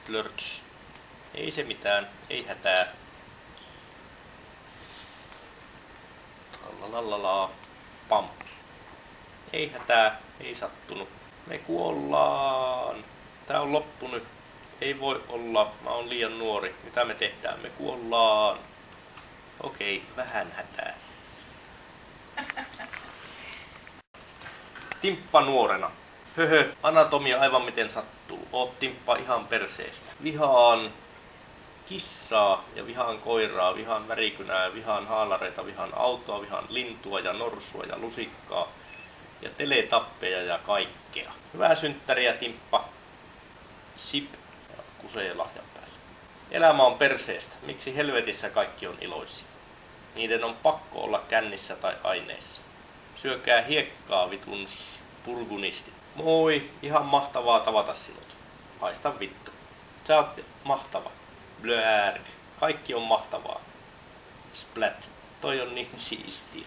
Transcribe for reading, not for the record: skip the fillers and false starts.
splurge. Ei se mitään, ei hätää. Lalalala, pam. Ei hätää, ei sattunut. Me kuollaan. Tää on loppunut. Ei voi olla, mä oon liian nuori. Mitä me tehdään? Me kuollaan. Okei, vähän hätää. Timppa nuorena. Höhö, anatomia aivan miten sattuu. Oot Timppa ihan perseestä. Vihaan kissaa ja vihaan koiraa, vihaan värikynää, vihaan haalareita, vihaan autoa, vihaan lintua ja norsua ja lusikkaa ja teletappeja ja kaikkea. Hyvää synttäriä Timppa. Sip ja kusee lahjan päälle. Elämä on perseestä. Miksi helvetissä kaikki on iloisia? Niiden on pakko olla kännissä tai aineissa. Syökää hiekkaa vitun purgunisti. Moi, ihan mahtavaa tavata sinut. Haista vittu. Sä oot mahtava. Blöärk. Kaikki on mahtavaa. Splat. Toi on niin siistiä.